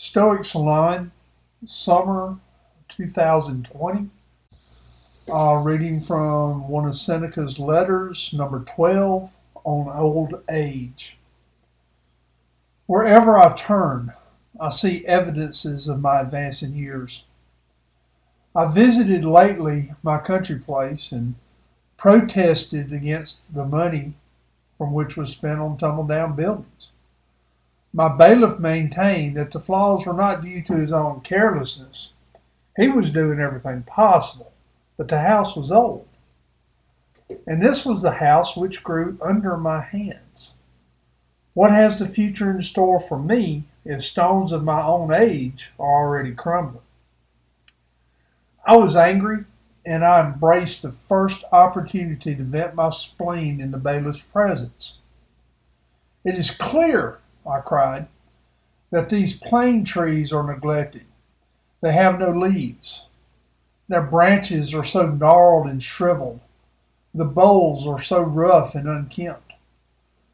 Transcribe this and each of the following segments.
Stoic Salon, summer 2020. Reading from one of Seneca's letters, number 12, on old age. Wherever I turn, I see evidences of my advancing years. I visited lately my country place and protested against the money from which was spent on tumble-down buildings. My bailiff maintained that the flaws were not due to his own carelessness. He was doing everything possible, but the house was old. And this was the house which grew under my hands. What has the future in store for me if stones of my own age are already crumbling? I was angry, and I embraced the first opportunity to vent my spleen in the bailiff's presence. "It is clear," I cried, "that these plane trees are neglected. They have no leaves. Their branches are so gnarled and shriveled. The boles are so rough and unkempt.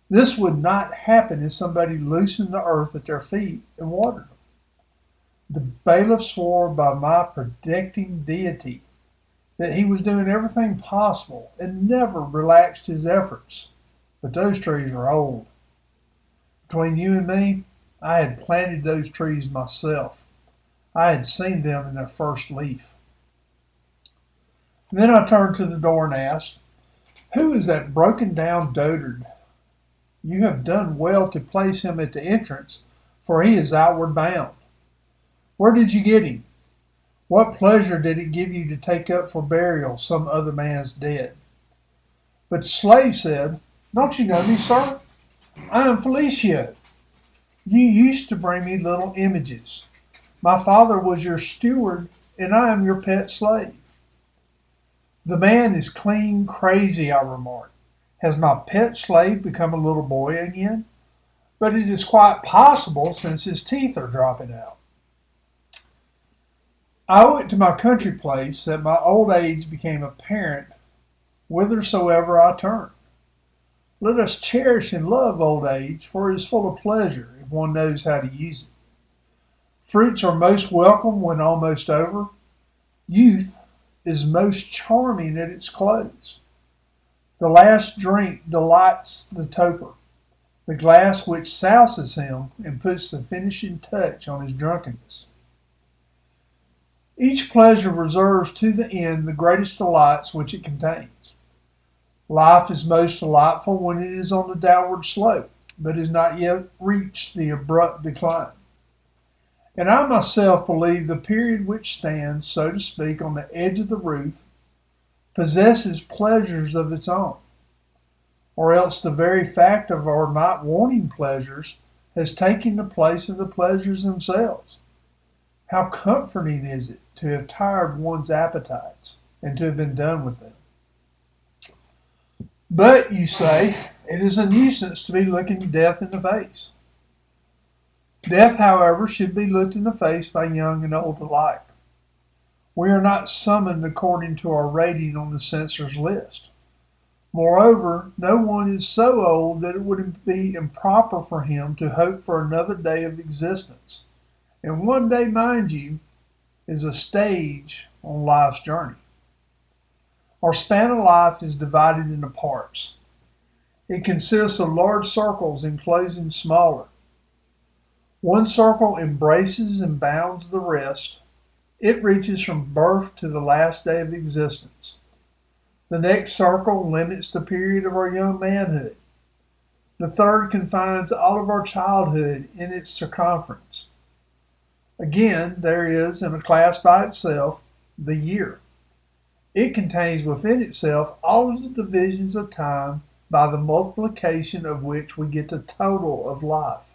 This would not happen if somebody loosened the earth at their feet and watered them." The bailiff swore by my protecting deity that he was doing everything possible and never relaxed his efforts. But those trees are old. Between you and me, I had planted those trees myself. I had seen them in their first leaf. Then I turned to the door and asked, "Who is that broken down dotard? You have done well to place him at the entrance, for he is outward bound. Where did you get him? What pleasure did it give you to take up for burial some other man's dead?" But the slave said, "Don't you know me, sir? I am Felicio. You used to bring me little images. My father was your steward, and I am your pet slave." "The man is clean crazy," I remarked. "Has my pet slave become a little boy again? But it is quite possible, since his teeth are dropping out." I owe it to my country place that my old age became apparent whithersoever I turned. Let us cherish and love old age, for it is full of pleasure if one knows how to use it. Fruits are most welcome when almost over. Youth is most charming at its close. The last drink delights the toper, the glass which souses him and puts the finishing touch on his drunkenness. Each pleasure reserves to the end the greatest delights which it contains. Life is most delightful when it is on the downward slope, but has not yet reached the abrupt decline. And I myself believe the period which stands, so to speak, on the edge of the roof possesses pleasures of its own, or else the very fact of our not wanting pleasures has taken the place of the pleasures themselves. How comforting is it to have tired one's appetites and to have been done with them? But, you say, it is a nuisance to be looking death in the face. Death, however, should be looked in the face by young and old alike. We are not summoned according to our rating on the censor's list. Moreover, no one is so old that it would be improper for him to hope for another day of existence. And one day, mind you, is a stage on life's journey. Our span of life is divided into parts. It consists of large circles enclosing smaller. One circle embraces and bounds the rest. It reaches from birth to the last day of existence. The next circle limits the period of our young manhood. The third confines all of our childhood in its circumference. Again, there is, in a class by itself, the year. It contains within itself all of the divisions of time by the multiplication of which we get the total of life.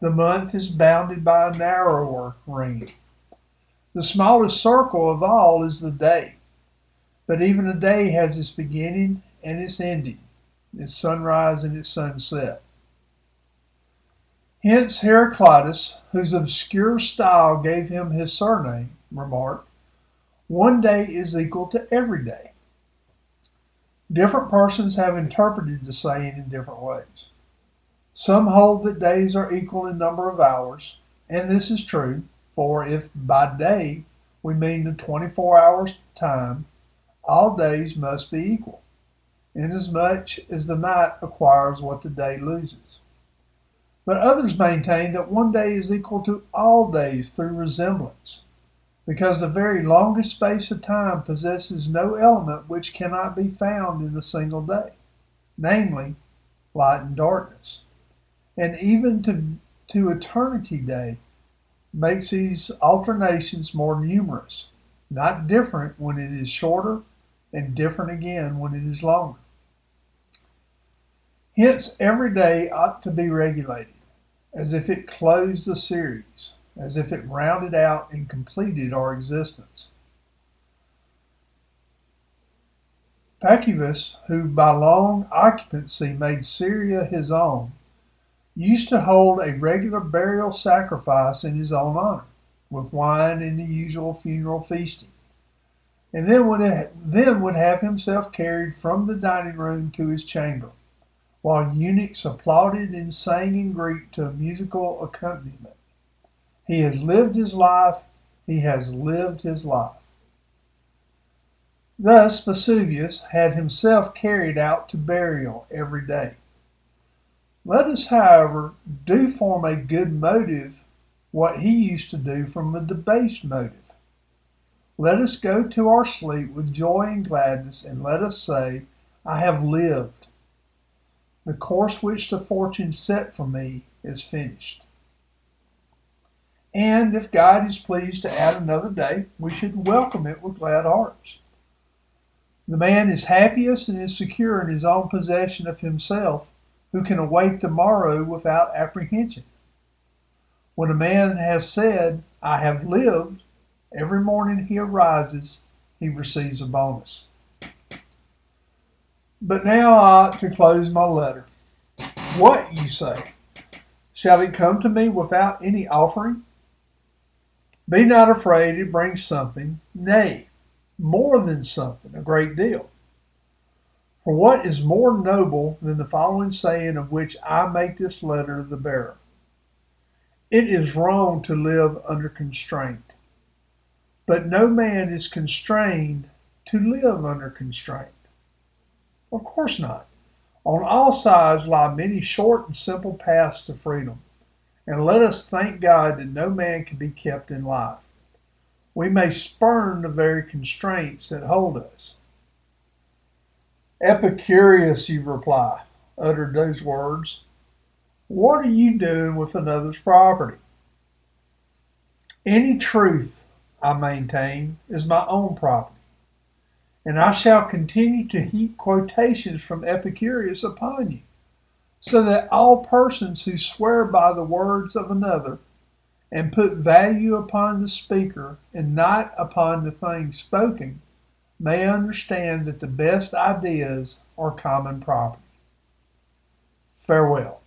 The month is bounded by a narrower ring. The smallest circle of all is the day. But even a day has its beginning and its ending, its sunrise and its sunset. Hence Heraclitus, whose obscure style gave him his surname, remarked, "One day is equal to every day." Different persons have interpreted the saying in different ways. Some hold that days are equal in number of hours, And this is true, for if by day we mean the 24 hours time, all days must be equal, inasmuch as the night acquires what the day loses. But others maintain that one day is equal to all days through resemblance, because the very longest space of time possesses no element which cannot be found in a single day, namely, light and darkness. And even to eternity day makes these alternations more numerous, not different when it is shorter, and different again when it is longer. Hence, every day ought to be regulated, as if it closed a series, as if it rounded out and completed our existence. Pacuvius, who by long occupancy made Syria his own, used to hold a regular burial sacrifice in his own honor, with wine and the usual funeral feasting, and then would have himself carried from the dining room to his chamber, while eunuchs applauded and sang in Greek to a musical accompaniment. He has lived his life, he has lived his life. Thus Vesuvius had himself carried out to burial every day. Let us, however, do from a good motive what he used to do from a debased motive. Let us go to our sleep with joy and gladness, and let us say, I have lived. The course which the fortune set for me is finished. And if God is pleased to add another day, we should welcome it with glad hearts. The man is happiest and is secure in his own possession of himself, who can awake tomorrow without apprehension. When a man has said, I have lived, every morning he arises, he receives a bonus. But now I ought to close my letter. What, you say? Shall it come to me without any offering? Be not afraid, it brings something, nay, more than something, a great deal. For what is more noble than the following saying of which I make this letter the bearer? It is wrong to live under constraint, but no man is constrained to live under constraint. Of course not. On all sides lie many short and simple paths to freedom, and let us thank God that no man can be kept in life. We may spurn the very constraints that hold us. Epicurus, you reply, uttered those words. What are you doing with another's property? Any truth, I maintain, is my own property, and I shall continue to heap quotations from Epicurus upon you, so that all persons who swear by the words of another and put value upon the speaker and not upon the thing spoken may understand that the best ideas are common property. Farewell.